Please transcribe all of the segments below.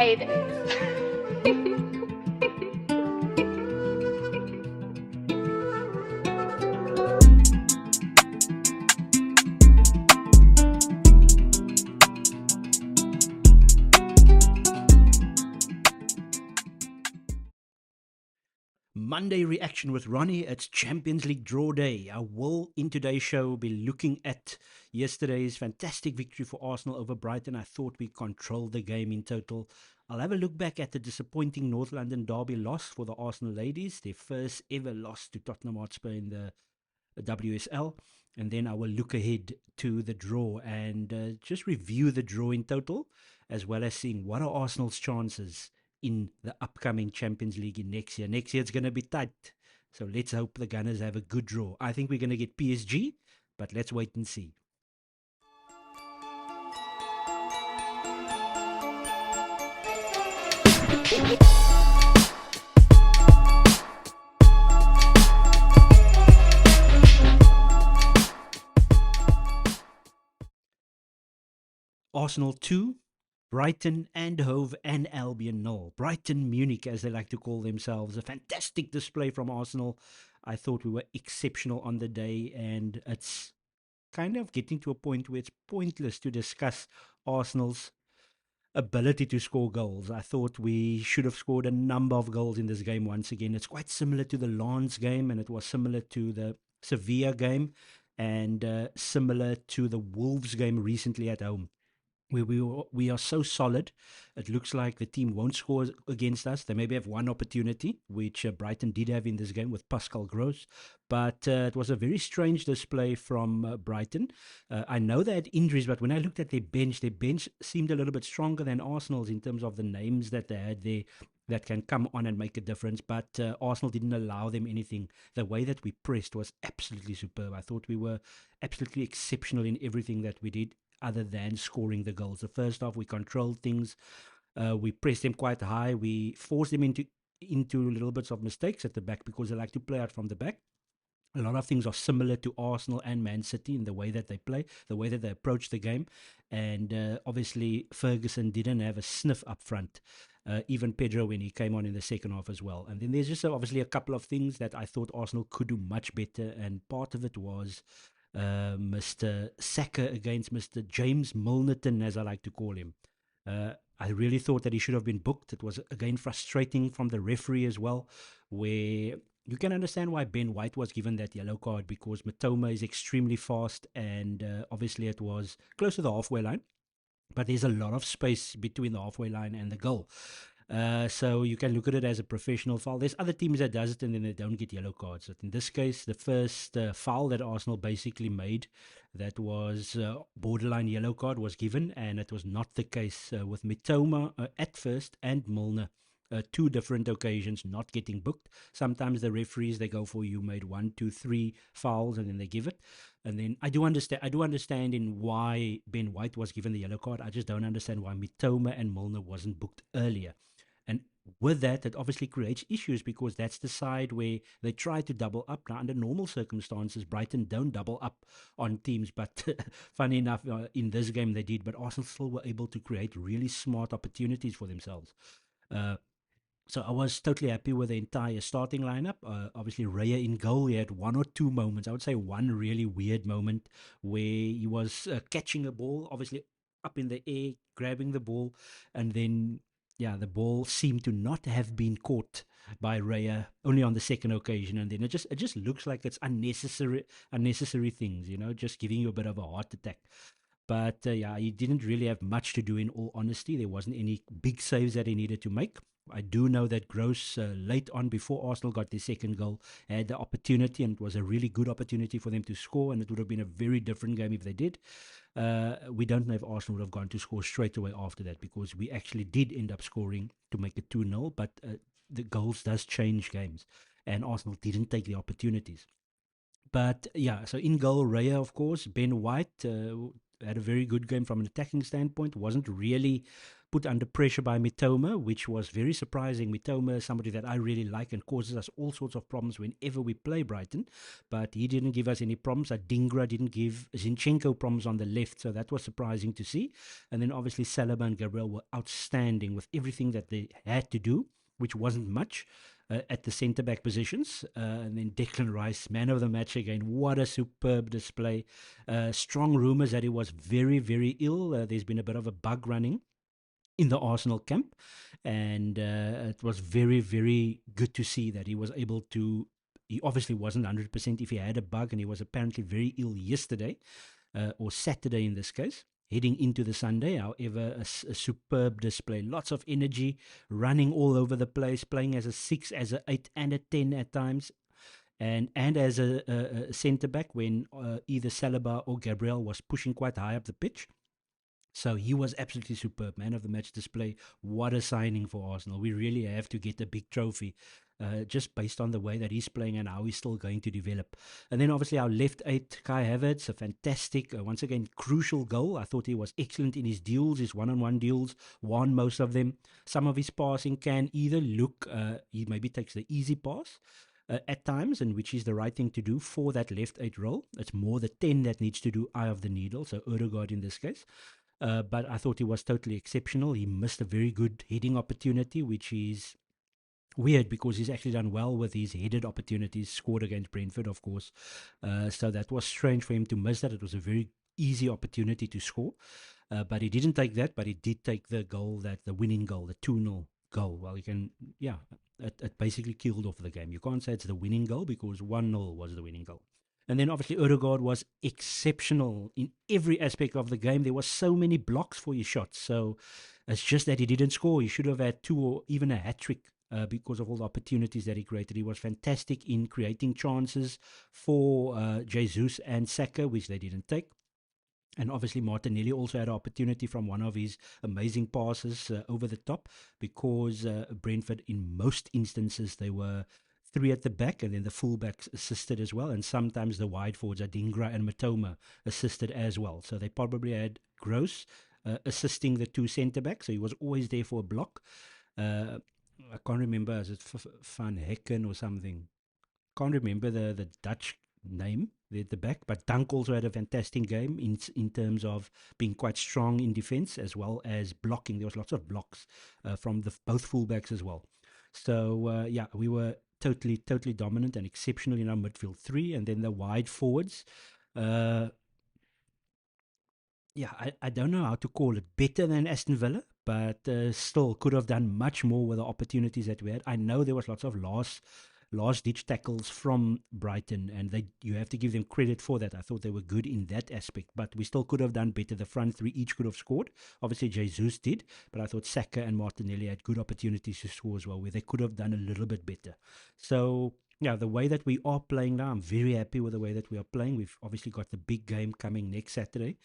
Hey there. Monday reaction with Roni. It's Champions League draw day. I will, in today's show, be looking at yesterday's fantastic victory for Arsenal over Brighton. I thought we controlled the game in total. I'll have a look back at the disappointing North London derby loss for the Arsenal ladies, their first ever loss to Tottenham Hotspur in the WSL. And then I will look ahead to the draw and just review the draw in total, as well as seeing what are Arsenal's chances in the upcoming Champions League in next year. Next year it's going to be tight. So let's hope the Gunners have a good draw. I think we're going to get PSG, but let's wait and see. Arsenal 2, Brighton and Hove and Albion 0. Brighton Munich, as they like to call themselves. A fantastic display from Arsenal. I thought we were exceptional on the day, and it's kind of getting to a point where it's pointless to discuss Arsenal's ability to score goals. I thought we should have scored a number of goals in this game once again. It's quite similar to the Lens game, and it was similar to the Sevilla game, and similar to the Wolves game recently at home. We are so solid. It looks like the team won't score against us. They maybe have one opportunity, which Brighton did have in this game with Pascal Gross. But it was a very strange display from Brighton. I know they had injuries, but when I looked at their bench seemed a little bit stronger than Arsenal's in terms of the names that they had there that can come on and make a difference. But Arsenal didn't allow them anything. The way that we pressed was absolutely superb. I thought we were absolutely exceptional in everything that we did, other than scoring the goals. The first half, we controlled things. We pressed them quite high. We forced them into little bits of mistakes at the back because they like to play out from the back. A lot of things are similar to Arsenal and Man City in the way that they play, the way that they approach the game. And obviously, Ferguson didn't have a sniff up front. Even Pedro when he came on in the second half as well. And then there's just obviously a couple of things that I thought Arsenal could do much better. And part of it was Mr. Saka against Mr. James Milnerton, as I like to call him. I really thought that he should have been booked. It was, again, frustrating from the referee as well, where you can understand why Ben White was given that yellow card, because Matoma is extremely fast, and obviously it was close to the halfway line. But there's a lot of space between the halfway line and the goal. So you can look at it as a professional foul. There's other teams that does it and then they don't get yellow cards. But in this case, the first foul that Arsenal basically made, that was borderline yellow card, was given, and it was not the case with Mitoma at first and Milner. Two different occasions not getting booked. Sometimes the referees, they go for, you made 1, 2, 3 fouls, and then they give it. And then I do understand in why Ben White was given the yellow card. I just don't understand why Mitoma and Milner wasn't booked earlier. And with that, it obviously creates issues, because that's the side where they try to double up. Now, under normal circumstances, Brighton don't double up on teams, but funny enough, in this game they did. But Arsenal still were able to create really smart opportunities for themselves. Uh, so I was totally happy with the entire starting lineup. Obviously, Raya in goal, he had one or two moments. I would say one really weird moment where he was catching a ball, obviously up in the air, grabbing the ball, and then, yeah, the ball seemed to not have been caught by Raya only on the second occasion, and then it just looks like it's unnecessary things, just giving you a bit of a heart attack. But yeah, he didn't really have much to do, in all honesty. There wasn't any big saves that he needed to make. I do know that Gross, late on, before Arsenal got their second goal, had the opportunity, and it was a really good opportunity for them to score, and it would have been a very different game if they did. We don't know if Arsenal would have gone to score straight away after that, because we actually did end up scoring to make it 2-0, but the goals does change games, and Arsenal didn't take the opportunities. But yeah, so in goal, Raya, of course. Ben White had a very good game from an attacking standpoint. Wasn't really put under pressure by Mitoma, which was very surprising. Mitoma is somebody that I really like and causes us all sorts of problems whenever we play Brighton, but he didn't give us any problems. Adingra didn't give Zinchenko problems on the left, so that was surprising to see. And then obviously Saliba and Gabriel were outstanding with everything that they had to do, which wasn't much. At the centre back positions. And then Declan Rice, man of the match again. What a superb display. Strong rumours that he was very, very ill. There's been a bit of a bug running in the Arsenal camp. And it was very, very good to see that he was able to. He obviously wasn't 100% if he had a bug, and he was apparently very ill yesterday, or Saturday in this case. Heading into the Sunday, however, a superb display. Lots of energy, running all over the place, playing as a 6, as a 8, and a 10 at times. And as a centre back when either Saliba or Gabriel was pushing quite high up the pitch. So he was absolutely superb, man of the match display. What a signing for Arsenal. We really have to get a big trophy just based on the way that he's playing and how he's still going to develop. And then obviously our left eight, Kai Havertz, a fantastic, once again, crucial goal. I thought he was excellent in his deals, his one-on-one deals, won most of them. Some of his passing can either look, he maybe takes the easy pass, at times, and which is the right thing to do for that left eight role. It's more the 10 that needs to do eye of the needle, so Odegaard in this case. But I thought he was totally exceptional. He missed a very good heading opportunity, which is weird because he's actually done well with his headed opportunities, scored against Brentford, of course. So that was strange for him to miss that. It was a very easy opportunity to score. But he didn't take that, but he did take the goal, the winning goal, the 2-0 goal. Well, you can, yeah, it basically killed off the game. You can't say it's the winning goal because 1-0 was the winning goal. And then obviously Odegaard was exceptional in every aspect of the game. There were so many blocks for his shots. So it's just that he didn't score. He should have had 2 or even a hat-trick because of all the opportunities that he created. He was fantastic in creating chances for Jesus and Saka, which they didn't take. And obviously Martinelli also had an opportunity from one of his amazing passes over the top because Brentford, in most instances, they were 3 at the back and then the fullbacks assisted as well. And sometimes the wide forwards, Adingra and Matoma, assisted as well. So they probably had Gross assisting the 2 centre-backs. So he was always there for a block. I can't remember, is it Van Hecken or something? Can't remember the Dutch name there at the back, but Dunk also had a fantastic game in terms of being quite strong in defense as well as blocking. There was lots of blocks from both fullbacks as well. So yeah, we were totally dominant and exceptional in our midfield 3, and then the wide forwards. Yeah, I don't know how to call it, better than Aston Villa, but still could have done much more with the opportunities that we had. I know there was lots of last ditch tackles from Brighton, and you have to give them credit for that. I thought they were good in that aspect, but we still could have done better. The front 3 each could have scored. Obviously Jesus did, but I thought Saka and Martinelli had good opportunities to score as well, where they could have done a little bit better. So yeah, the way that we are playing now, I'm very happy with the way that we are playing. We've obviously got the big game coming next Saturday,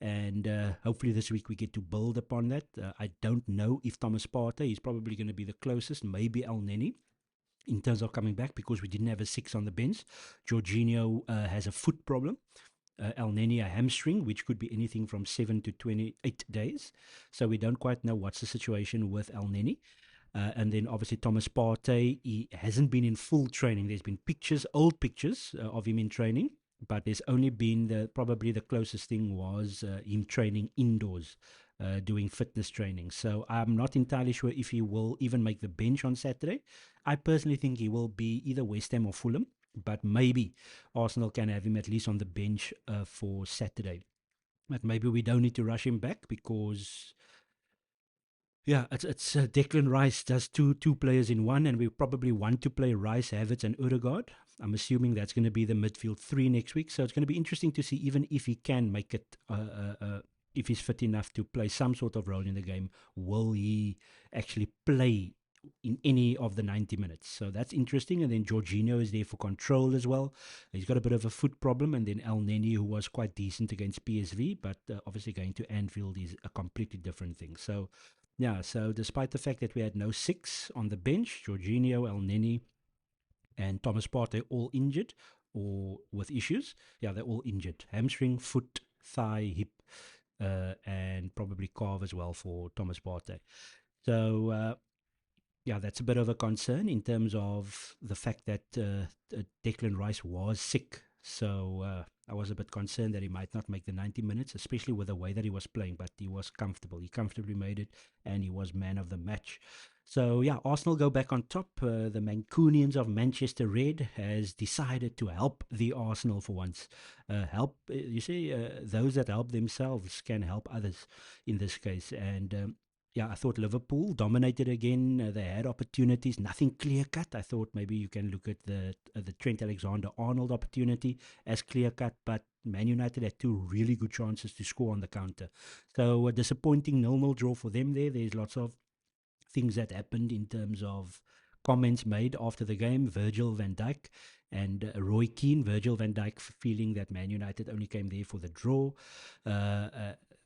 and hopefully this week we get to build upon that. I don't know if Thomas Partey is probably going to be the closest, maybe El Neni, in terms of coming back, because we didn't have a 6 on the bench. Jorginho has a foot problem. El Neni a hamstring, which could be anything from 7 to 28 days. So we don't quite know what's the situation with El Neni. And then obviously Thomas Partey, he hasn't been in full training. There's been pictures, old pictures of him in training, but there's only been probably the closest thing was him training indoors, doing fitness training. So I'm not entirely sure if he will even make the bench on Saturday. I personally think he will be either West Ham or Fulham, but maybe Arsenal can have him at least on the bench for Saturday. But maybe we don't need to rush him back because yeah, it's Declan Rice does two players in one, and we probably want to play Rice, Havertz, and Odegaard. I'm assuming that's going to be the midfield 3 next week, so it's going to be interesting to see even if he can make it, if he's fit enough to play some sort of role in the game. Will he actually play in any of the 90 minutes? So that's interesting. And then Jorginho is there for control as well. He's got a bit of a foot problem. And then El Neni, who was quite decent against PSV, but obviously going to Anfield is a completely different thing. So yeah, so despite the fact that we had no 6 on the bench, Jorginho, El Neni, and Thomas Partey all injured or with issues. Yeah, they're all injured. Hamstring, foot, thigh, hip. and probably carve as well for Thomas Partey. So yeah, that's a bit of a concern in terms of the fact that Declan Rice was sick. So I was a bit concerned that he might not make the 90 minutes, especially with the way that he was playing, but he was comfortable. He comfortably made it, and he was man of the match. So yeah, Arsenal go back on top. The Mancunians of Manchester Red has decided to help the Arsenal for once. You see, those that help themselves can help others in this case. And yeah, I thought Liverpool dominated again. They had opportunities, nothing clear cut. I thought maybe you can look at the Trent Alexander-Arnold opportunity as clear cut, but Man United had two really good chances to score on the counter. So a disappointing 0-0 draw for them there. There's lots of things that happened in terms of comments made after the game. Virgil van Dijk and Roy Keane. Virgil van Dijk feeling that Man United only came there for the draw.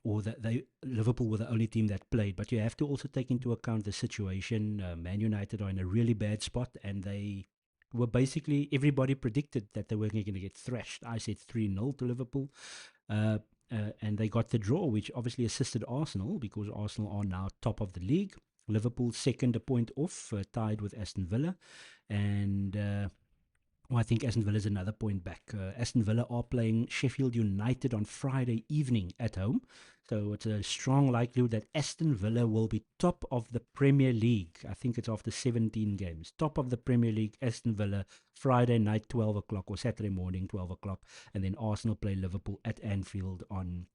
Or that Liverpool were the only team that played. But you have to also take into account the situation. Man United are in a really bad spot, and they were basically, everybody predicted that they were going to get thrashed. I said 3-0 to Liverpool. And they got the draw, which obviously assisted Arsenal because Arsenal are now top of the league. Liverpool second, a point off, tied with Aston Villa. And I think Aston Villa is another point back. Aston Villa are playing Sheffield United on Friday evening at home. So it's a strong likelihood that Aston Villa will be top of the Premier League. I think it's after 17 games. Top of the Premier League, Aston Villa, Friday night, 12 o'clock, or Saturday morning, 12 o'clock. And then Arsenal play Liverpool at Anfield on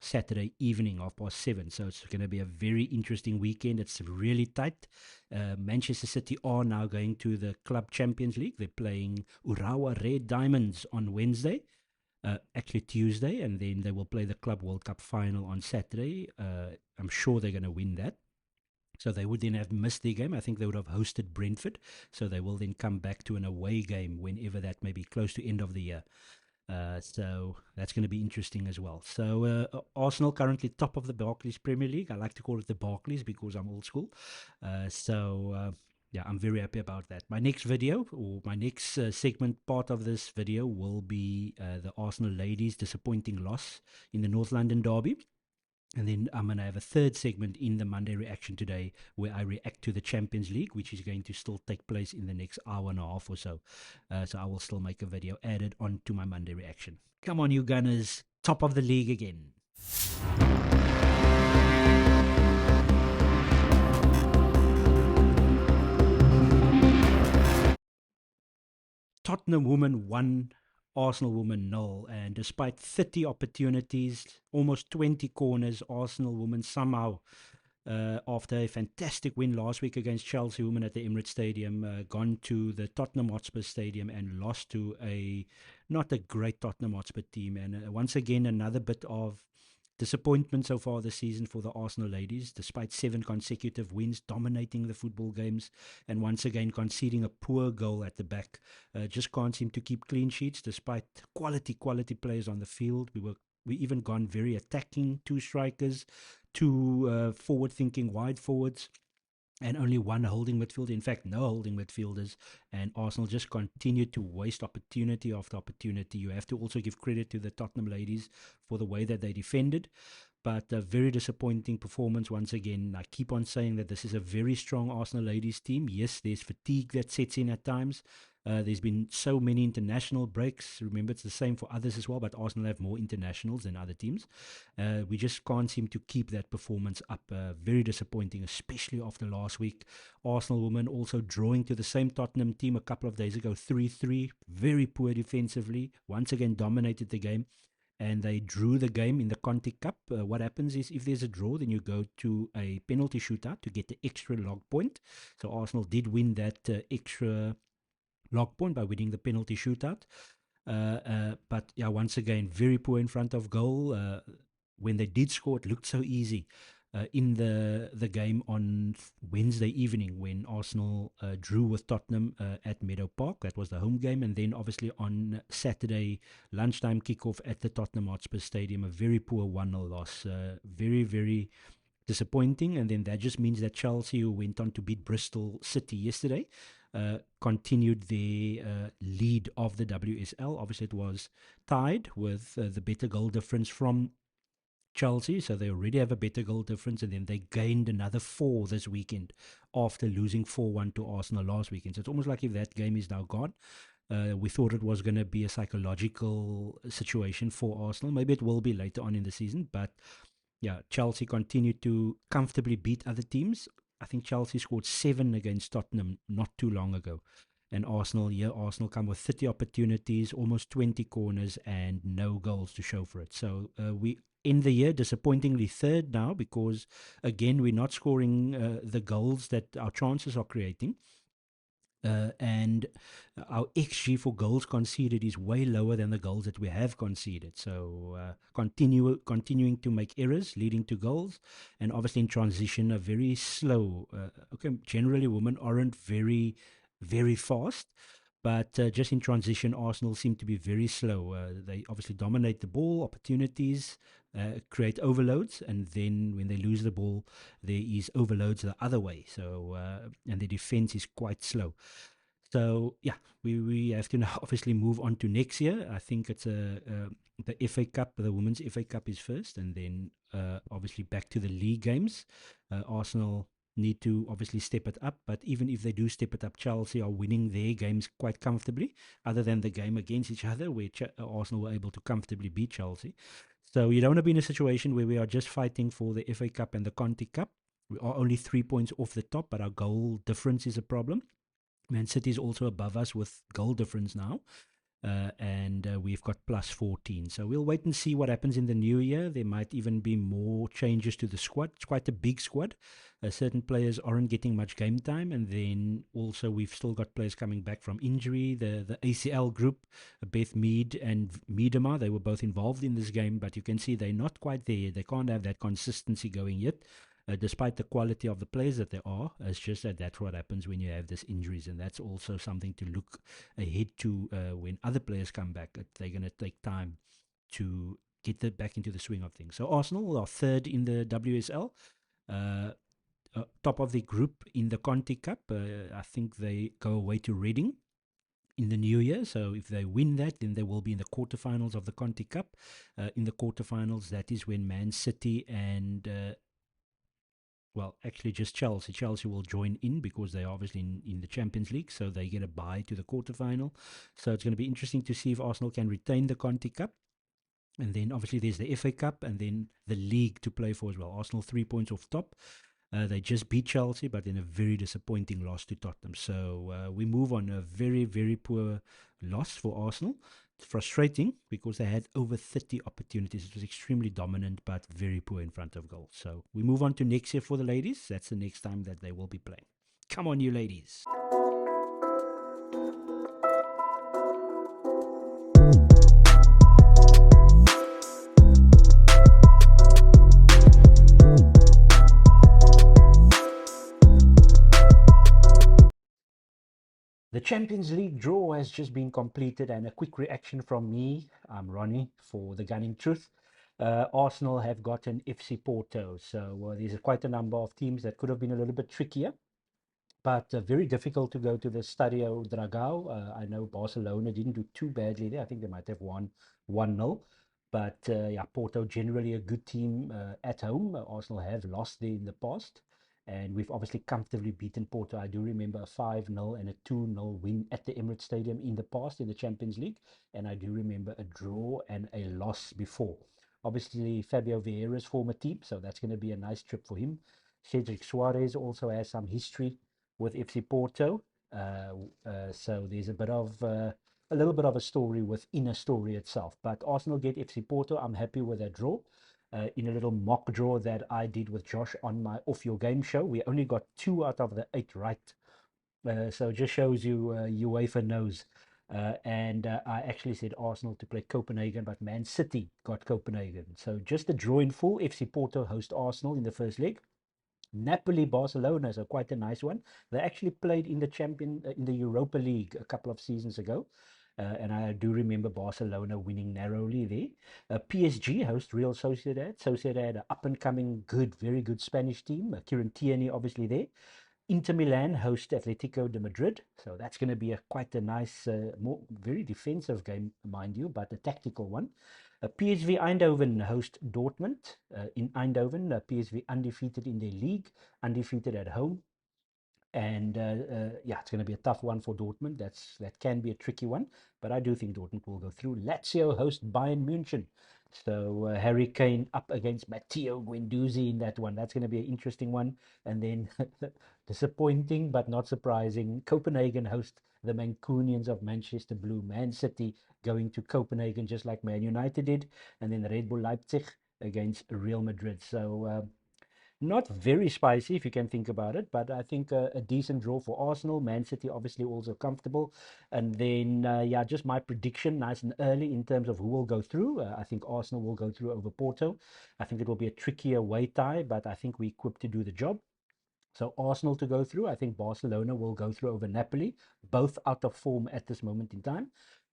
Saturday evening, 7:30. So it's going to be a very interesting weekend. It's really tight. Manchester City are now going to the Club Champions League. They're playing Urawa Red Diamonds on Wednesday, actually Tuesday, and then they will play the Club World Cup final on Saturday. I'm sure they're going to win that. So they would then have missed their game. I think they would have hosted Brentford. So they will then come back to an away game whenever that may be, close to end of the year. So that's going to be interesting as well. So Arsenal currently top of the Barclays Premier League. I like to call it the Barclays because I'm old school. Yeah, I'm very happy about that. My next video, or my next segment part of this video, will be the Arsenal ladies' disappointing loss in the North London derby. And then I'm going to have a third segment in the Monday reaction today where I react to the Champions League, which is going to still take place in the next hour and a half or so. So I will still make a video added onto my Monday reaction. Come on, you Gunners. Top of the league again. Tottenham women 1, Arsenal women 0. And despite 30 opportunities, almost 20 corners, Arsenal women somehow, after a fantastic win last week against Chelsea women at the Emirates Stadium, gone to the Tottenham Hotspur Stadium and lost to not a great Tottenham Hotspur team. And once again, another bit of disappointment so far this season for the Arsenal ladies, despite 7 consecutive wins, dominating the football games, and once again conceding a poor goal at the back. Just can't seem to keep clean sheets despite quality players on the field. We even gone very attacking, 2 strikers, 2 forward-thinking wide forwards, and only 1 holding midfielder. In fact, no holding midfielders. And Arsenal just continued to waste opportunity after opportunity. You have to also give credit to the Tottenham ladies for the way that they defended. But a very disappointing performance once again. I keep on saying that this is a very strong Arsenal ladies team. Yes, there's fatigue that sets in at times. There's been so many international breaks. Remember, it's the same for others as well, but Arsenal have more internationals than other teams. We just can't seem to keep that performance up. Very disappointing, especially after last week. Arsenal women also drawing to the same Tottenham team a couple of days ago, 3-3. Very poor defensively. Once again, dominated the game. And they drew the game in the Conti Cup. What happens is if there's a draw, then you go to a penalty shootout to get the extra log point. So Arsenal did win that extra log point by winning the penalty shootout. But yeah, once again, very poor in front of goal. When they did score, it looked so easy. In the game on Wednesday evening when Arsenal drew with Tottenham at Meadow Park. That was the home game. And then obviously on Saturday, lunchtime kickoff at the Tottenham Hotspur Stadium, a very poor 1-0 loss. Very, very disappointing. And then that just means that Chelsea, who went on to beat Bristol City yesterday, continued their lead of the WSL. Obviously, it was tied with the better goal difference from Chelsea, so they already have a better goal difference, and then they gained another 4 this weekend after losing 4-1 to Arsenal last weekend. So it's almost like if that game is now gone. We thought it was going to be a psychological situation for Arsenal. Maybe it will be later on in the season, but yeah, Chelsea continued to comfortably beat other teams. I think Chelsea scored 7 against Tottenham not too long ago. And Arsenal come with 30 opportunities, almost 20 corners, and no goals to show for it. So we end the year disappointingly third now because, again, we're not scoring the goals that our chances are creating. And our XG for goals conceded is way lower than the goals that we have conceded. So continuing to make errors leading to goals, and obviously in transition a very slow. Okay, generally women aren't very fast, but just in transition, Arsenal seem to be very slow. They obviously dominate the ball, opportunities, create overloads, and then when they lose the ball, there is overloads the other way. So and the defense is quite slow. So yeah, we have to now obviously move on to next year. I think it's the FA Cup, the Women's FA Cup is first, and then obviously back to the league games. Arsenal need to obviously step it up, but even if they do step it up, Chelsea are winning their games quite comfortably. Other than the game against each other, where Arsenal were able to comfortably beat Chelsea. So you don't want to be in a situation where we are just fighting for the FA Cup and the Conti Cup. We are only 3 points off the top, but our goal difference is a problem. Man City is also above us with goal difference now, and we've got plus 14. So we'll wait and see what happens in the new year. There might even be more changes to the squad. It's quite a big squad. Certain players aren't getting much game time, and then also we've still got players coming back from injury. The ACL group, Beth Mead and Miedema, they were both involved in this game, but you can see they're not quite there yet. They can't have that consistency going yet. Despite the quality of the players that there are, it's just that that's what happens when you have these injuries, and that's also something to look ahead to when other players come back. They're going to take time to get back into the swing of things. So Arsenal are third in the WSL, uh, top of the group in the Conti Cup. I think they go away to Reading in the new year. So if they win that, then they will be in the quarterfinals of the Conti Cup. In the quarterfinals, that is when Man City and well, actually just Chelsea. Chelsea will join in because they're obviously in the Champions League, so they get a bye to the quarterfinal. So it's going to be interesting to see if Arsenal can retain the Conti Cup. And then obviously there's the FA Cup and then the league to play for as well. Arsenal 3 points off top. They just beat Chelsea, but in a very disappointing loss to Tottenham. So we move on. A very poor loss for Arsenal. It's frustrating because they had over 30 opportunities. It was extremely dominant, but very poor in front of goal. So we move on to next year for the ladies. That's the next time that they will be playing. Come on, you ladies. The Champions League draw has just been completed, and a quick reaction from me. I'm Roni for the Gunning Truth. Arsenal have gotten FC Porto, so there's quite a number of teams that could have been a little bit trickier, but very difficult to go to the Stadio Dragao. I know Barcelona didn't do too badly there. I think they might have won 1-0. But yeah, Porto generally a good team at home. Arsenal have lost there in the past. And we've obviously comfortably beaten Porto. I do remember a 5-0 and a 2-0 win at the Emirates Stadium in the past in the Champions League. And I do remember a draw and a loss before. Obviously, Fabio Vieira's former team, so that's going to be a nice trip for him. Cedric Suarez also has some history with FC Porto. So there's a little bit of a story within a story itself. But Arsenal get FC Porto. I'm happy with that draw. In a little mock draw that I did with Josh on my Off Your Game show, we only got 2 out of the 8 right. So it just shows you UEFA knows. And I actually said Arsenal to play Copenhagen, but Man City got Copenhagen. So just a draw in full. FC Porto host Arsenal in the first leg. Napoli Barcelona is quite a nice one. They actually played in the Europa League a couple of seasons ago. And I do remember Barcelona winning narrowly there. PSG host Real Sociedad. Sociedad, up and coming, very good Spanish team. Kieran Tierney obviously there. Inter Milan host Atletico de Madrid. So that's going to be quite a nice, very defensive game, mind you, but a tactical one. PSV Eindhoven host Dortmund in Eindhoven. PSV undefeated in their league, undefeated at home. And yeah, it's going to be a tough one for Dortmund. That can be a tricky one, but I do think Dortmund will go through. Lazio host Bayern München. So Harry Kane up against Matteo Guendouzi in that one. That's going to be an interesting one. And then disappointing but not surprising, Copenhagen host the Mancunians of Manchester Blue. Man City going to Copenhagen just like Man United did. And then Red Bull Leipzig against Real Madrid. So not very spicy if you can think about it, but I think a decent draw for Arsenal. Man City obviously also comfortable. And then, yeah, just my prediction, nice and early in terms of who will go through. I think Arsenal will go through over Porto. I think it will be a trickier away tie, but I think we're equipped to do the job. So Arsenal to go through. I think Barcelona will go through over Napoli, both out of form at this moment in time.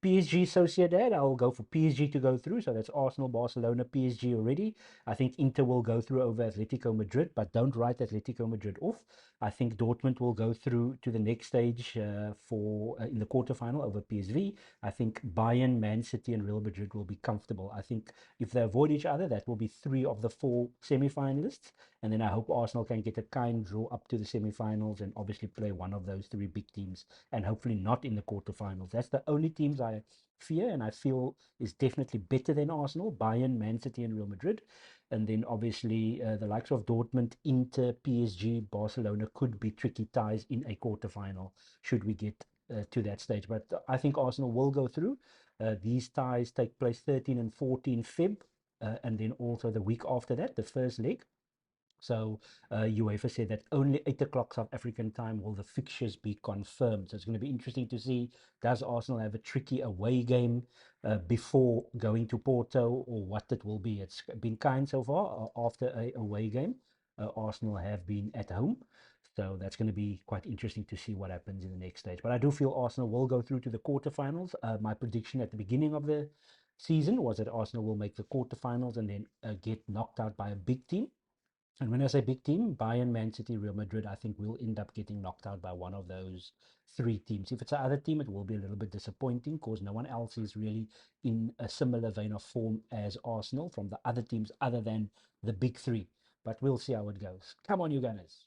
PSG Sociedad, I will go for PSG to go through. So that's Arsenal, Barcelona, PSG already. I think Inter will go through over Atletico Madrid, but don't write Atletico Madrid off. I think Dortmund will go through to the next stage for in the quarterfinal over PSV. I think Bayern, Man City, and Real Madrid will be comfortable. I think if they avoid each other, that will be three of the four semi-finalists. And then I hope Arsenal can get a kind draw up to the semi-finals and obviously play one of those three big teams and hopefully not in the quarterfinals. That's the only teams I fear and I feel is definitely better than Arsenal, Bayern, Man City, and Real Madrid. And then obviously the likes of Dortmund, Inter, PSG, Barcelona could be tricky ties in a quarterfinal should we get to that stage. But I think Arsenal will go through. These ties take place 13 and 14 Feb. And then also the week after that, the first leg. So UEFA said that only 8 o'clock South African time will the fixtures be confirmed. So it's going to be interesting to see, does Arsenal have a tricky away game before going to Porto, or what it will be. It's been kind so far. After a away game, Arsenal have been at home. So that's going to be quite interesting to see what happens in the next stage. But I do feel Arsenal will go through to the quarterfinals. My prediction at the beginning of the season was that Arsenal will make the quarterfinals and then get knocked out by a big team. And when I say big team, Bayern, Man City, Real Madrid, I think we'll end up getting knocked out by one of those three teams. If it's another team, it will be a little bit disappointing because no one else is really in a similar vein of form as Arsenal from the other teams other than the big three. But we'll see how it goes. Come on, you Gunners.